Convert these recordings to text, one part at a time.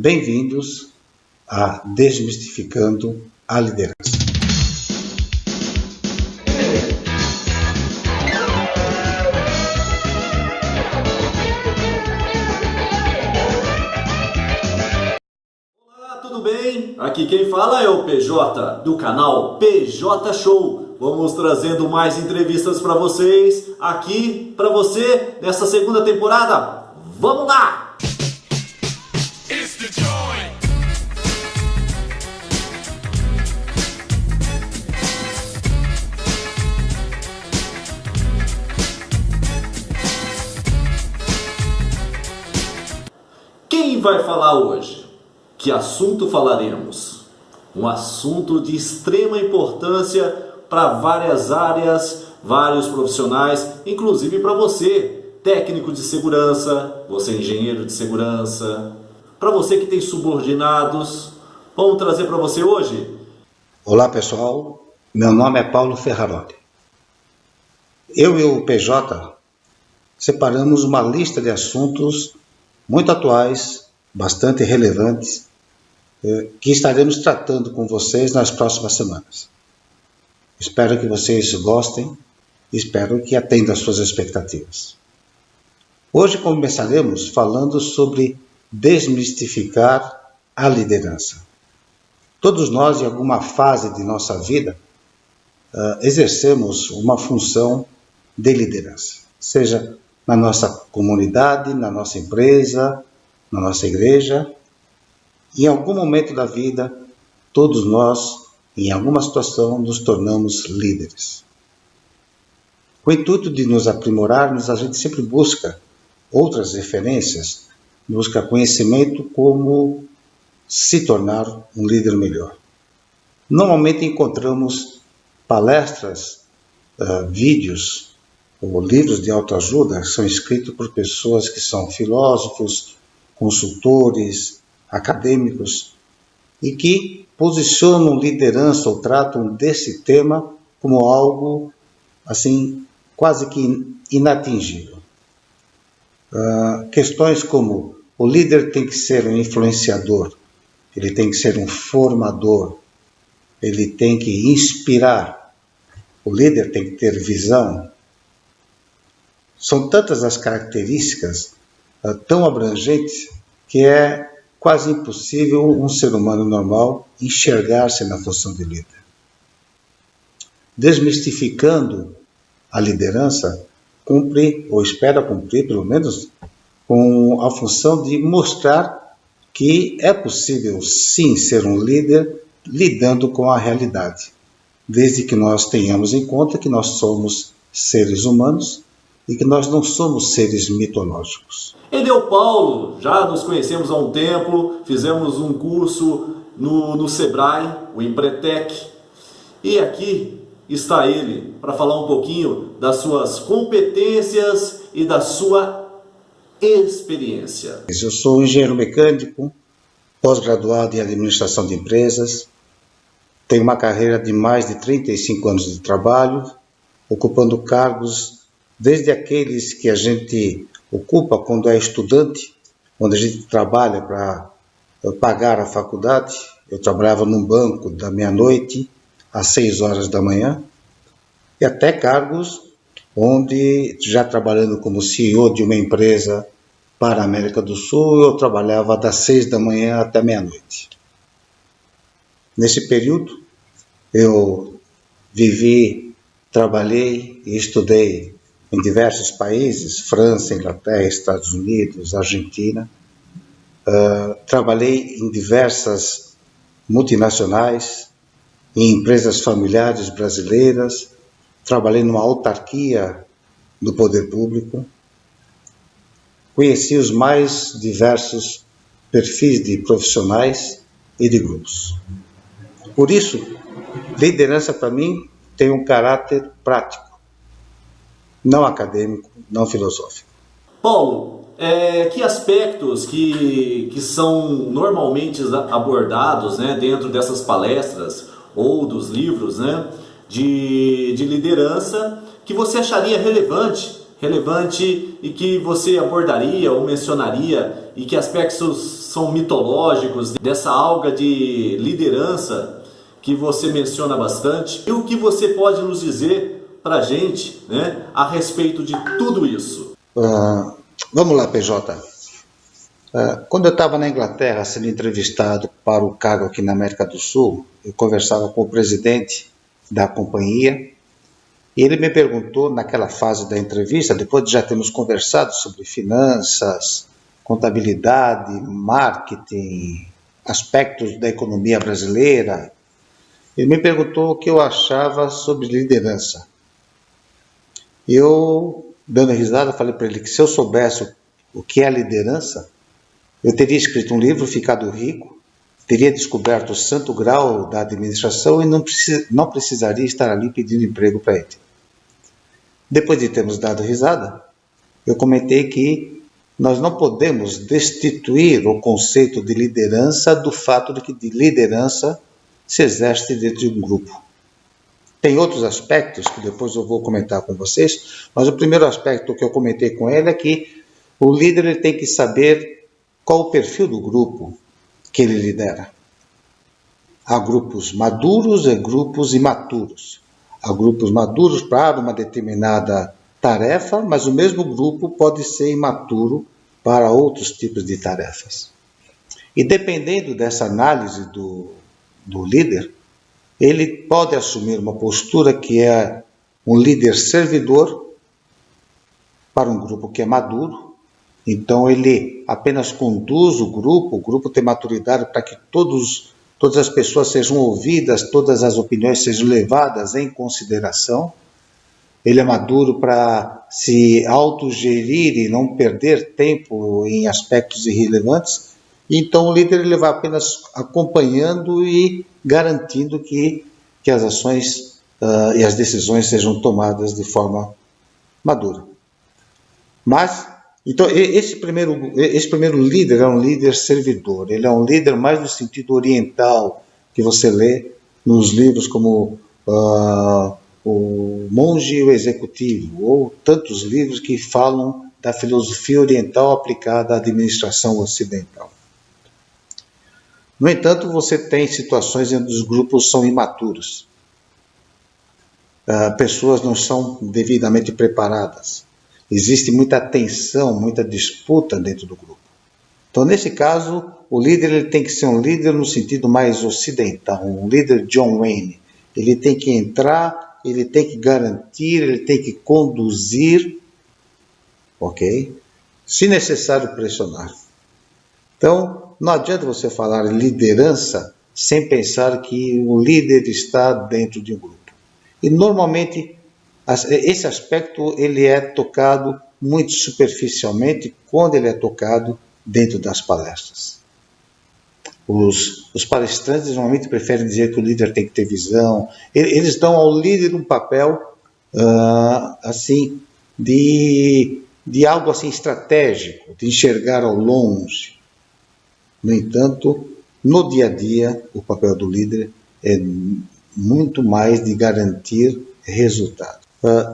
Bem-vindos a Desmistificando a Liderança. Olá, tudo bem? Aqui quem fala é o PJ, do canal PJ Show. Vamos trazendo mais entrevistas para vocês, aqui para você, nessa segunda temporada. Vamos lá! Quem vai falar hoje? Que assunto falaremos? Um assunto de extrema importância para várias áreas, vários profissionais, inclusive para você, técnico de segurança, você engenheiro de segurança, para você que tem subordinados. Vamos trazer para você hoje? Olá pessoal, meu nome é Paulo Ferraroli. Eu e o PJ separamos uma lista de assuntos muito atuais, bastante relevantes, que estaremos tratando com vocês nas próximas semanas. Espero que vocês gostem e espero que atendam às suas expectativas. Hoje começaremos falando sobre desmistificar a liderança. Todos nós, em alguma fase de nossa vida, exercemos uma função de liderança, seja na nossa comunidade, na nossa empresa, na nossa igreja. Em algum momento da vida, todos nós, em alguma situação, nos tornamos líderes. Com o intuito de nos aprimorarmos, a gente sempre busca outras referências, busca conhecimento como se tornar um líder melhor. Normalmente encontramos palestras, vídeos, ou livros de autoajuda são escritos por pessoas que são filósofos, consultores, acadêmicos e que posicionam liderança ou tratam desse tema como algo assim quase que inatingível. Questões como o líder tem que ser um influenciador, ele tem que ser um formador, ele tem que inspirar, o líder tem que ter visão. São tantas as características tão abrangentes que é quase impossível um ser humano normal enxergar-se na função de líder. Desmistificando a liderança, cumpre, ou espera cumprir, pelo menos, com a função de mostrar que é possível, sim, ser um líder lidando com a realidade, desde que nós tenhamos em conta que nós somos seres humanos e que nós não somos seres mitológicos. Edeu Paulo, já nos conhecemos há um tempo, fizemos um curso no Sebrae, o Empretec, e aqui está ele para falar um pouquinho das suas competências e da sua experiência. Eu sou engenheiro mecânico, pós-graduado em administração de empresas, tenho uma carreira de mais de 35 anos de trabalho, ocupando cargos desde aqueles que a gente ocupa quando é estudante, onde a gente trabalha para pagar a faculdade. Eu trabalhava num banco da meia-noite às 6 horas da manhã, e até cargos onde, já trabalhando como CEO de uma empresa para a América do Sul, eu trabalhava das 6 da manhã até meia-noite. Nesse período, eu vivi, trabalhei e estudei em diversos países, França, Inglaterra, Estados Unidos, Argentina. Trabalhei em diversas multinacionais, em empresas familiares brasileiras, trabalhei numa autarquia do poder público, conheci os mais diversos perfis de profissionais e de grupos. Por isso, liderança para mim tem um caráter prático, não acadêmico, não filosófico. Paulo, que aspectos que são normalmente abordados, né, dentro dessas palestras ou dos livros, né, de liderança que você acharia relevante relevante e que você abordaria ou mencionaria, e que aspectos são mitológicos dessa alga de liderança que você menciona bastante, e o que você pode nos dizer para a gente, né, a respeito de tudo isso? Vamos lá, PJ. Quando eu estava na Inglaterra sendo entrevistado para o cargo aqui na América do Sul, eu conversava com o presidente da companhia e ele me perguntou naquela fase da entrevista, depois de já termos conversado sobre finanças, contabilidade, marketing, aspectos da economia brasileira, ele me perguntou o que eu achava sobre liderança. Eu, dando risada, falei para ele que se eu soubesse o que é liderança, eu teria escrito um livro, ficado rico, teria descoberto o santo grau da administração e não precisaria estar ali pedindo emprego para ele. Depois de termos dado risada, eu comentei que nós não podemos destituir o conceito de liderança do fato de que de liderança se exerce dentro de um grupo. Tem outros aspectos que depois eu vou comentar com vocês, mas o primeiro aspecto que eu comentei com ele é que o líder ele tem que saber qual o perfil do grupo que ele lidera. Há grupos maduros e grupos imaturos. Há grupos maduros para uma determinada tarefa, mas o mesmo grupo pode ser imaturo para outros tipos de tarefas. E dependendo dessa análise do líder, ele pode assumir uma postura que é um líder servidor para um grupo que é maduro. Então ele apenas conduz o grupo tem maturidade para que todas as pessoas sejam ouvidas, todas as opiniões sejam levadas em consideração. Ele é maduro para se autogerir e não perder tempo em aspectos irrelevantes. Então o líder ele vai apenas acompanhando e garantindo que as ações e as decisões sejam tomadas de forma madura. Mas então, esse primeiro líder é um líder servidor, ele é um líder mais no sentido oriental, que você lê nos livros como O Monge e o Executivo, ou tantos livros que falam da filosofia oriental aplicada à administração ocidental. No entanto, você tem situações onde os grupos são imaturos, pessoas não são devidamente preparadas. Existe muita tensão, muita disputa dentro do grupo. Então, nesse caso, o líder ele tem que ser um líder no sentido mais ocidental, um líder John Wayne. Ele tem que entrar, ele tem que garantir, ele tem que conduzir, ok? Se necessário, pressionar. Então, não adianta você falar em liderança sem pensar que o líder está dentro de um grupo. E, normalmente, esse aspecto ele é tocado muito superficialmente quando ele é tocado dentro das palestras. Os palestrantes normalmente preferem dizer que o líder tem que ter visão. Eles dão ao líder um papel assim de algo assim estratégico, de enxergar ao longe. No entanto, no dia a dia, o papel do líder é muito mais de garantir resultados.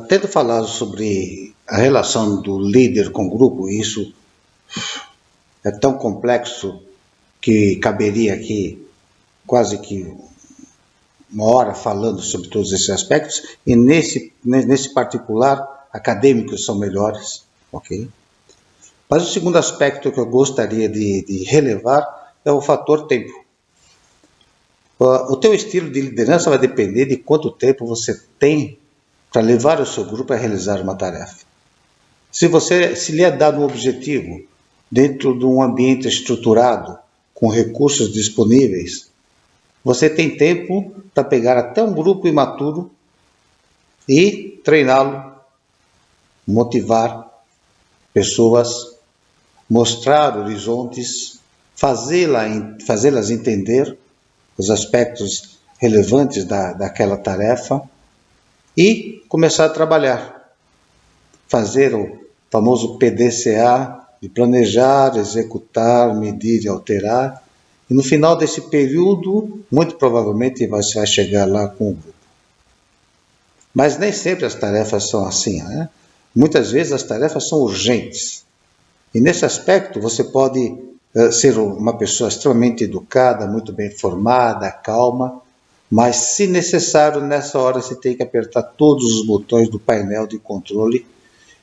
Tendo falado sobre a relação do líder com o grupo, isso é tão complexo que caberia aqui quase que uma hora falando sobre todos esses aspectos, e nesse particular, acadêmicos são melhores, ok? Mas o segundo aspecto que eu gostaria de relevar é o fator tempo. O teu estilo de liderança vai depender de quanto tempo você tem para levar o seu grupo a realizar uma tarefa. Se lhe é dado um objetivo dentro de um ambiente estruturado, com recursos disponíveis, você tem tempo para pegar até um grupo imaturo e treiná-lo, motivar pessoas, mostrar horizontes, fazê-las entender os aspectos relevantes daquela tarefa e começar a trabalhar. Fazer o famoso PDCA, de planejar, executar, medir e alterar. E no final desse período, muito provavelmente você vai chegar lá com o grupo. Mas nem sempre as tarefas são assim, né? Muitas vezes as tarefas são urgentes. E nesse aspecto você pode ser uma pessoa extremamente educada, muito bem formada, calma, mas se necessário, nessa hora você tem que apertar todos os botões do painel de controle,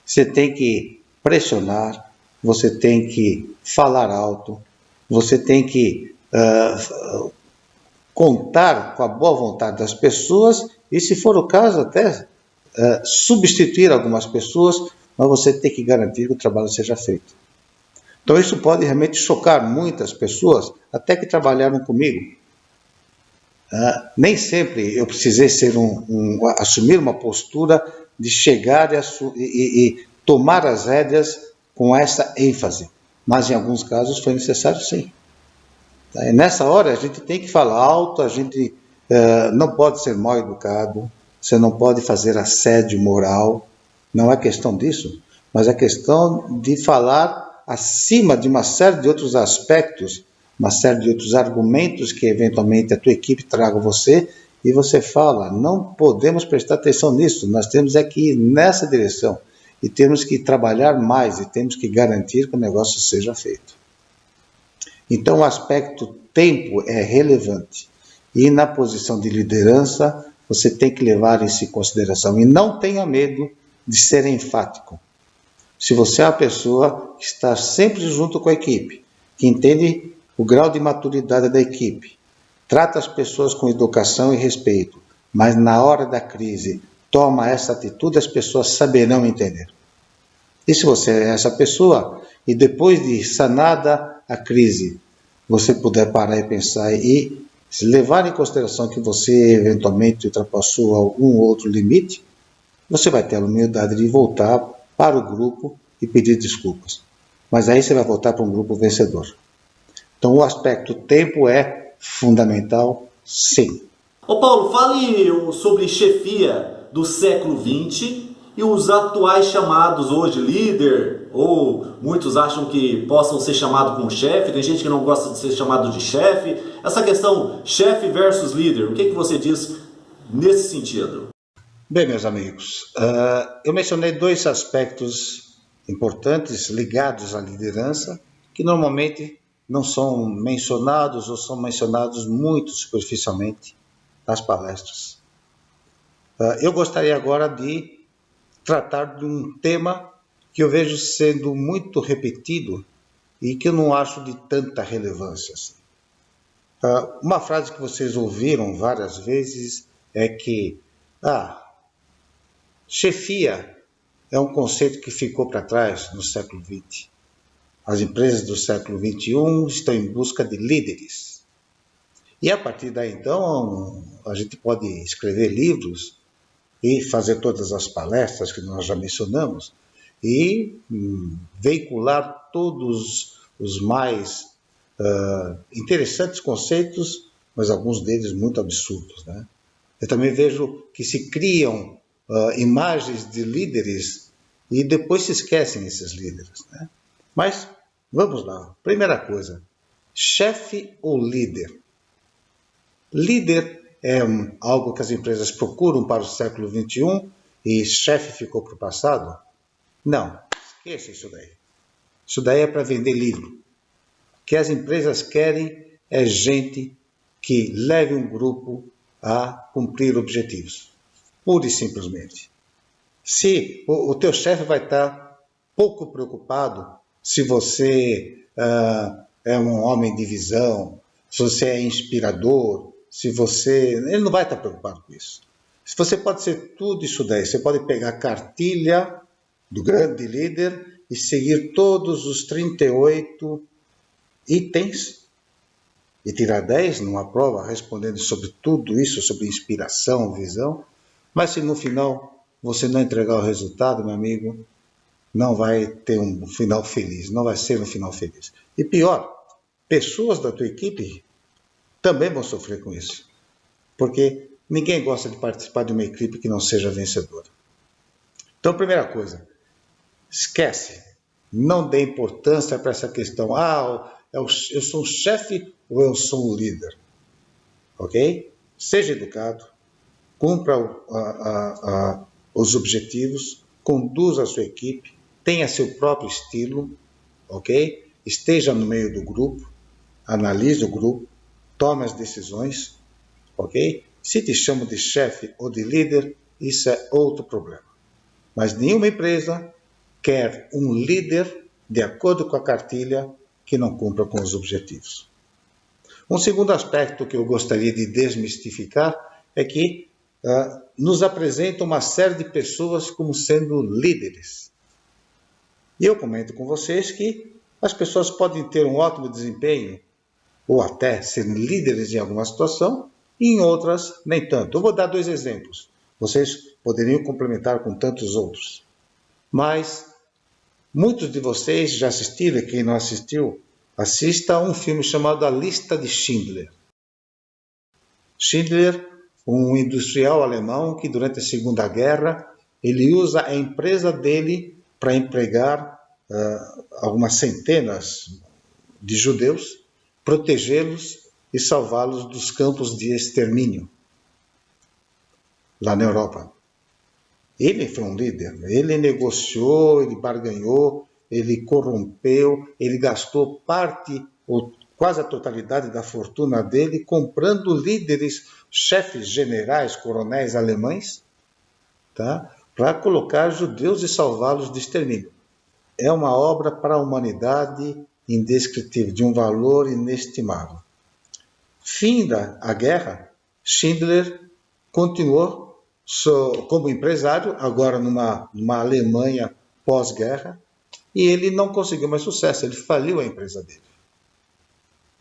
você tem que pressionar, você tem que falar alto, você tem que contar com a boa vontade das pessoas e, se for o caso, até substituir algumas pessoas, mas você tem que garantir que o trabalho seja feito. Então isso pode realmente chocar muitas pessoas, até que trabalharam comigo. Nem sempre eu precisei assumir uma postura de chegar e tomar as rédeas com essa ênfase, mas em alguns casos foi necessário, sim. E nessa hora a gente tem que falar alto, a gente não pode ser mal educado, você não pode fazer assédio moral, não é questão disso, mas é questão de falar acima de uma série de outros aspectos, uma série de outros argumentos que eventualmente a tua equipe traga a você, e você fala, não podemos prestar atenção nisso, nós temos que ir nessa direção, e temos que trabalhar mais, e temos que garantir que o negócio seja feito. Então o aspecto tempo é relevante, e na posição de liderança você tem que levar isso em consideração, e não tenha medo de ser enfático. Se você é uma pessoa que está sempre junto com a equipe, que entende o grau de maturidade da equipe, trata as pessoas com educação e respeito, mas na hora da crise toma essa atitude, as pessoas saberão entender. E se você é essa pessoa, e depois de sanada a crise, você puder parar e pensar e se levar em consideração que você eventualmente ultrapassou algum outro limite, você vai ter a humildade de voltar para o grupo e pedir desculpas. Mas aí você vai voltar para um grupo vencedor. Então o aspecto tempo é fundamental, sim. Ô Paulo, fale sobre chefia do século XX e os atuais chamados hoje líder, ou muitos acham que possam ser chamados como chefe, tem gente que não gosta de ser chamado de chefe. Essa questão chefe versus líder, o que você diz nesse sentido? Bem, meus amigos, eu mencionei dois aspectos importantes ligados à liderança, que normalmente não são mencionados ou são mencionados muito superficialmente nas palestras. Eu gostaria agora de tratar de um tema que eu vejo sendo muito repetido e que eu não acho de tanta relevância. Uma frase que vocês ouviram várias vezes é que chefia é um conceito que ficou para trás no século XX. As empresas do século XXI estão em busca de líderes. E a partir daí, então, a gente pode escrever livros e fazer todas as palestras que nós já mencionamos e veicular todos os mais interessantes conceitos, mas alguns deles muito absurdos, né? Eu também vejo que se criam imagens de líderes e depois se esquecem esses líderes, né? Mas vamos lá. Primeira coisa, chefe ou líder? Líder é algo que as empresas procuram para o século XXI e chefe ficou para o passado? Não, esqueça isso daí. Isso daí é para vender livro. O que as empresas querem é gente que leve um grupo a cumprir objetivos, pura e simplesmente. Se o teu chefe vai estar pouco preocupado se você é um homem de visão, se você é inspirador, ele não vai estar preocupado com isso. Se você pode ser tudo isso daí, você pode pegar a cartilha do grande líder e seguir todos os 38 itens e tirar 10 numa prova respondendo sobre tudo isso, sobre inspiração, visão, mas se no final você não entregar o resultado, meu amigo, não vai ter um final feliz, não vai ser um final feliz. E pior, pessoas da tua equipe também vão sofrer com isso, porque ninguém gosta de participar de uma equipe que não seja vencedora. Então, primeira coisa, esquece, não dê importância para essa questão, eu sou um chefe ou eu sou um líder, ok? Seja educado, cumpra os objetivos, conduza a sua equipe, tenha seu próprio estilo, ok? Esteja no meio do grupo, analise o grupo, tome as decisões, ok? Se te chamam de chefe ou de líder, isso é outro problema. Mas nenhuma empresa quer um líder de acordo com a cartilha que não cumpra com os objetivos. Um segundo aspecto que eu gostaria de desmistificar é que nos apresenta uma série de pessoas como sendo líderes. E eu comento com vocês que as pessoas podem ter um ótimo desempenho ou até serem líderes em alguma situação e em outras nem tanto. Eu vou dar 2 exemplos. Vocês poderiam complementar com tantos outros. Mas muitos de vocês já assistiram, e quem não assistiu, assista a um filme chamado A Lista de Schindler. Schindler, um industrial alemão que durante a Segunda Guerra, ele usa a empresa dele para empregar algumas centenas de judeus, protegê-los e salvá-los dos campos de extermínio lá na Europa. Ele foi um líder, ele negociou, ele barganhou, ele corrompeu, ele gastou parte ou quase a totalidade da fortuna dele comprando líderes, chefes, generais, coronéis alemães, tá? Para colocar judeus e salvá-los de extermínio. É uma obra para a humanidade indescritível, de um valor inestimável. Finda a guerra, Schindler continuou como empresário, agora numa Alemanha pós-guerra, e ele não conseguiu mais sucesso, ele faliu a empresa dele.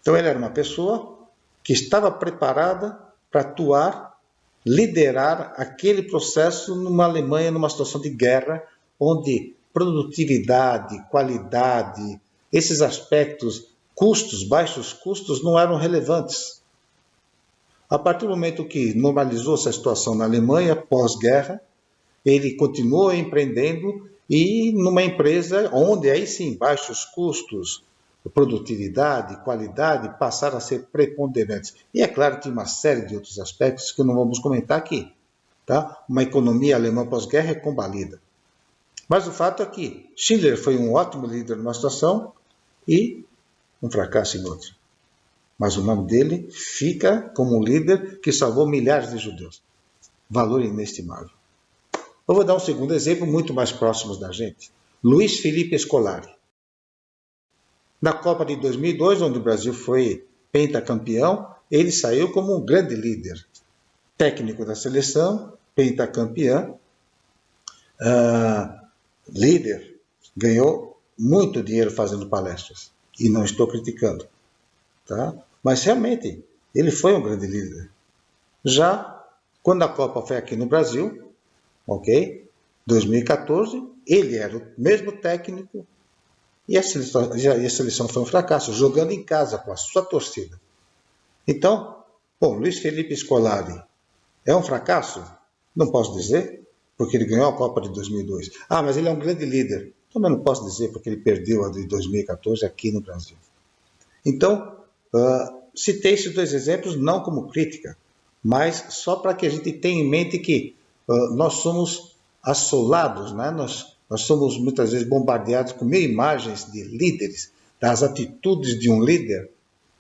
Então ele era uma pessoa que estava preparada para atuar, liderar aquele processo numa Alemanha, numa situação de guerra, onde produtividade, qualidade, esses aspectos, custos, baixos custos, não eram relevantes. A partir do momento que normalizou-se a situação na Alemanha, pós-guerra, ele continuou empreendendo e numa empresa onde aí sim baixos custos, produtividade, qualidade passaram a ser preponderantes. E é claro que tem uma série de outros aspectos que não vamos comentar aqui. Tá? Uma economia alemã pós-guerra é combalida. Mas o fato é que Schindler foi um ótimo líder numa situação e um fracasso em outra. Mas o nome dele fica como um líder que salvou milhares de judeus. Valor inestimável. Eu vou dar um segundo exemplo muito mais próximo da gente. Luiz Felipe Scolari. Na Copa de 2002, onde o Brasil foi pentacampeão, ele saiu como um grande líder. Técnico da seleção, pentacampeão, líder, ganhou muito dinheiro fazendo palestras. E não estou criticando. Tá? Mas realmente, ele foi um grande líder. Já quando a Copa foi aqui no Brasil, ok? 2014, ele era o mesmo técnico e a seleção foi um fracasso, jogando em casa com a sua torcida. Então, Luiz Felipe Scolari é um fracasso? Não posso dizer, porque ele ganhou a Copa de 2002. Mas ele é um grande líder. Também não posso dizer, porque ele perdeu a de 2014 aqui no Brasil. Então, citei esses 2 exemplos não como crítica, mas só para que a gente tenha em mente que nós somos assolados, né? Nós somos muitas vezes bombardeados com 1000 imagens de líderes, das atitudes de um líder.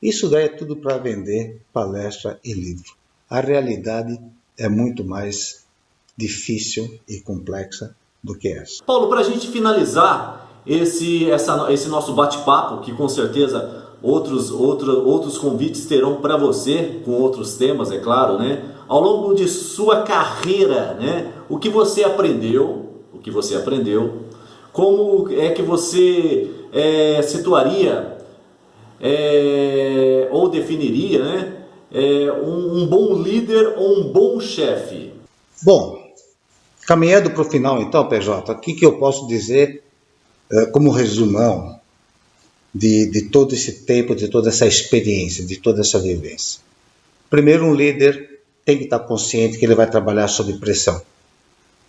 Isso daí é tudo para vender palestra e livro. A realidade é muito mais difícil e complexa do que essa. Paulo, para a gente finalizar esse nosso bate-papo, que com certeza outros convites terão para você, com outros temas, é claro, né? Ao longo de sua carreira, né? O que você aprendeu, como é que você situaria ou definiria, né? Um bom líder ou um bom chefe? Bom, caminhando para o final então, PJ, o que eu posso dizer como resumão de todo esse tempo, de toda essa experiência, de toda essa vivência? Primeiro, um líder tem que estar consciente que ele vai trabalhar sob pressão.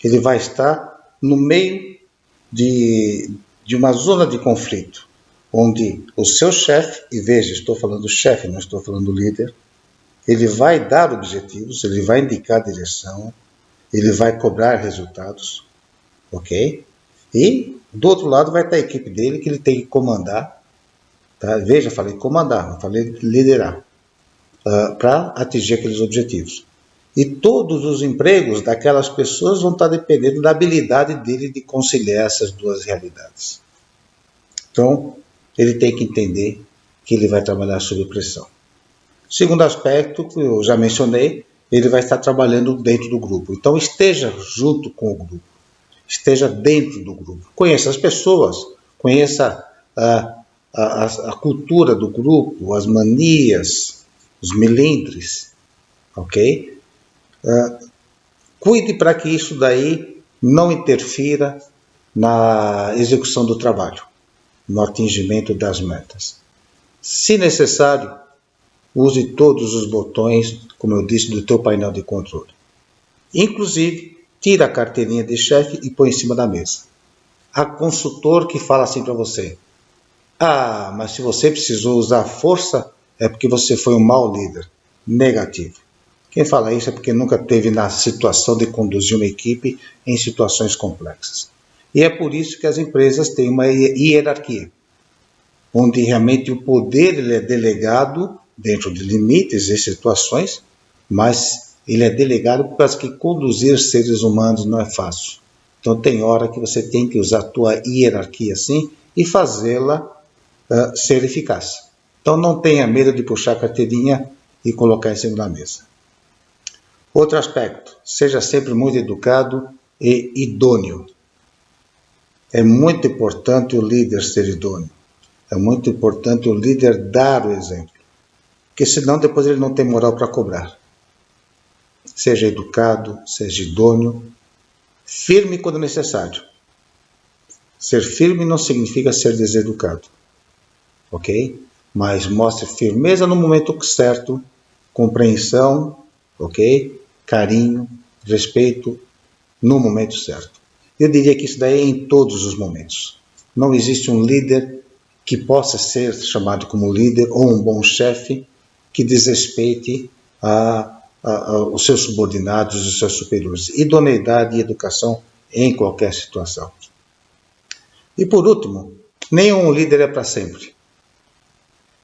Ele vai estar no meio de uma zona de conflito, onde o seu chefe, e veja, estou falando do chefe, não estou falando do líder, ele vai dar objetivos, ele vai indicar direção, ele vai cobrar resultados, ok? E do outro lado vai estar a equipe dele que ele tem que comandar, tá? Veja, falei comandar, não falei liderar, para atingir aqueles objetivos. E todos os empregos daquelas pessoas vão estar dependendo da habilidade dele de conciliar essas duas realidades. Então, ele tem que entender que ele vai trabalhar sob pressão. Segundo aspecto, que eu já mencionei, ele vai estar trabalhando dentro do grupo. Então, esteja junto com o grupo. Esteja dentro do grupo. Conheça as pessoas, conheça a cultura do grupo, as manias, os melindres, ok? Cuide para que isso daí não interfira na execução do trabalho, no atingimento das metas. Se necessário, use todos os botões, como eu disse, do teu painel de controle. Inclusive, tira a carteirinha de chefe e põe em cima da mesa. Há consultor que fala assim para você: ah, mas se você precisou usar força, é porque você foi um mau líder. Negativo. Quem fala isso é porque nunca teve na situação de conduzir uma equipe em situações complexas. E é por isso que as empresas têm uma hierarquia, onde realmente o poder ele é delegado dentro de limites e situações, mas ele é delegado por causa que conduzir seres humanos não é fácil. Então tem hora que você tem que usar a tua hierarquia assim e fazê-la ser eficaz. Então não tenha medo de puxar a carteirinha e colocar em cima da mesa. Outro aspecto, seja sempre muito educado e idôneo. É muito importante o líder ser idôneo. É muito importante o líder dar o exemplo. Porque senão depois ele não tem moral para cobrar. Seja educado, seja idôneo, firme quando necessário. Ser firme não significa ser deseducado, ok? Mas mostre firmeza no momento certo, compreensão, ok? Carinho, respeito no momento certo. Eu diria que isso daí é em todos os momentos. Não existe um líder que possa ser chamado como líder ou um bom chefe que desrespeite os seus subordinados, os seus superiores. Idoneidade e educação em qualquer situação. E por último, nenhum líder é para sempre.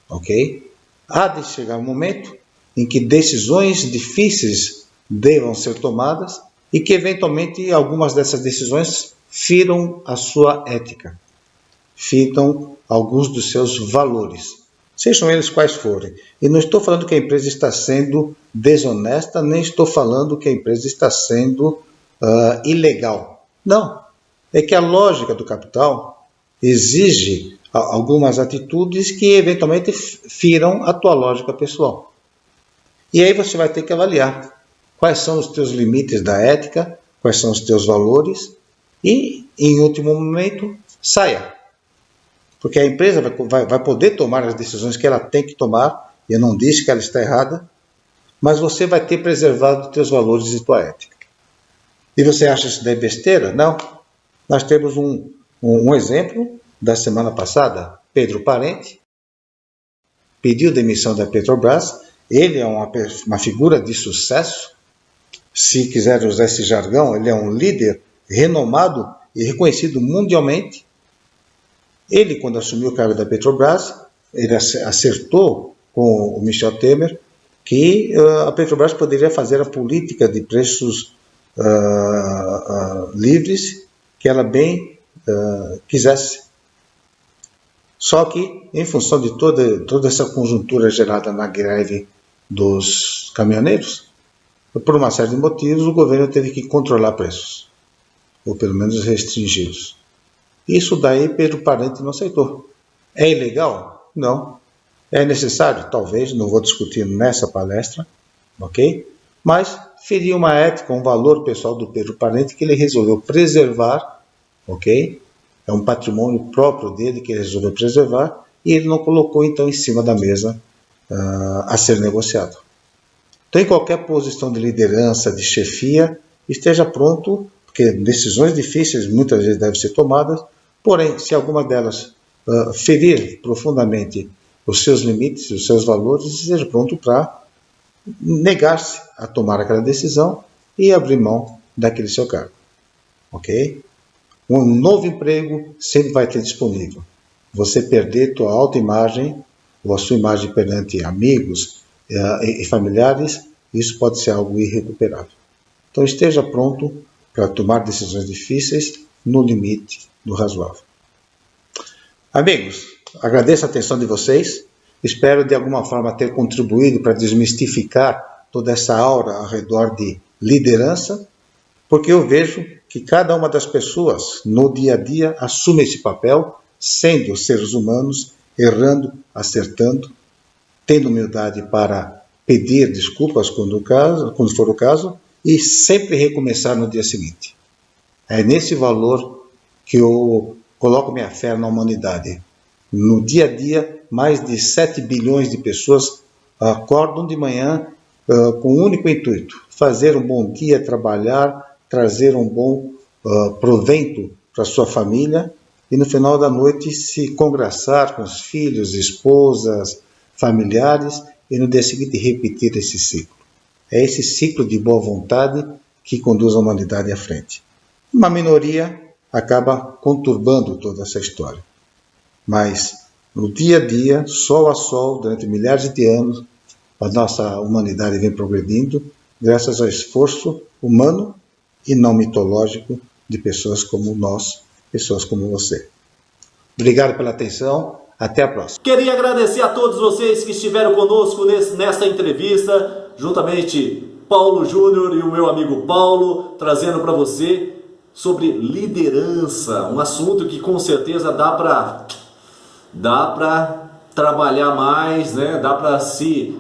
Ok? Há de chegar um momento em que decisões difíceis devam ser tomadas e que eventualmente algumas dessas decisões firam a sua ética, firam alguns dos seus valores, sejam eles quais forem. E não estou falando que a empresa está sendo desonesta, nem estou falando que a empresa está sendo ilegal. Não, é que a lógica do capital exige algumas atitudes que eventualmente firam a tua lógica pessoal. E aí você vai ter que avaliar quais são os teus limites da ética, quais são os teus valores e, em último momento, saia. Porque a empresa vai poder tomar as decisões que ela tem que tomar, e eu não disse que ela está errada, mas você vai ter preservado os teus valores e tua ética. E você acha isso daí besteira? Não. Nós temos um exemplo da semana passada. Pedro Parente pediu demissão da Petrobras. Ele é uma figura de sucesso. Se quiser usar esse jargão, ele é um líder renomado e reconhecido mundialmente. Ele, quando assumiu o cargo da Petrobras, ele acertou com o Michel Temer que a Petrobras poderia fazer a política de preços livres que ela bem quisesse. Só que, em função de toda essa conjuntura gerada na greve dos caminhoneiros, por uma série de motivos, o governo teve que controlar preços, ou pelo menos restringi-los. Isso daí Pedro Parente não aceitou. É ilegal? Não. É necessário? Talvez, não vou discutir nessa palestra, ok? Mas feria uma ética, um valor pessoal do Pedro Parente que ele resolveu preservar, ok? É um patrimônio próprio dele que ele resolveu preservar e ele não colocou então em cima da mesa a ser negociado. Então, em qualquer posição de liderança, de chefia, esteja pronto, porque decisões difíceis muitas vezes devem ser tomadas, porém, se alguma delas ferir profundamente os seus limites, os seus valores, esteja pronto para negar-se a tomar aquela decisão e abrir mão daquele seu cargo. Ok? Um novo emprego sempre vai ter disponível. Você perder tua autoimagem ou a sua imagem perante amigos e familiares, isso pode ser algo irrecuperável. Então esteja pronto para tomar decisões difíceis no limite do razoável. Amigos, agradeço a atenção de vocês. Espero de alguma forma ter contribuído para desmistificar toda essa aura ao redor de liderança, porque eu vejo que cada uma das pessoas no dia a dia assume esse papel, sendo seres humanos, errando, acertando, tendo humildade para pedir desculpas quando for o caso, e sempre recomeçar no dia seguinte. É nesse valor que eu coloco minha fé na humanidade. No dia a dia, mais de 7 bilhões de pessoas acordam de manhã com um único intuito: fazer um bom dia, trabalhar, trazer um bom provento para sua família e no final da noite se congraçar com os filhos, esposas, familiares e no dia seguinte repetir esse ciclo. É esse ciclo de boa vontade que conduz a humanidade à frente. Uma minoria acaba conturbando toda essa história. Mas no dia a dia, sol a sol, durante milhares de anos, a nossa humanidade vem progredindo graças ao esforço humano e não mitológico de pessoas como nós, pessoas como você. Obrigado pela atenção. Até a próxima. Queria agradecer a todos vocês que estiveram conosco nesta entrevista, juntamente Paulo Júnior e o meu amigo Paulo, trazendo para você sobre liderança, um assunto que com certeza dá para trabalhar mais, né? Dá para se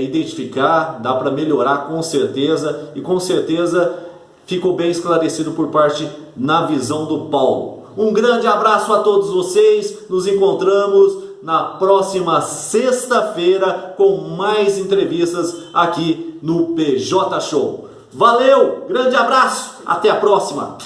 identificar, dá para melhorar com certeza, e com certeza ficou bem esclarecido por parte na visão do Paulo. Um grande abraço a todos vocês, nos encontramos na próxima sexta-feira com mais entrevistas aqui no PJ Show. Valeu, grande abraço, até a próxima!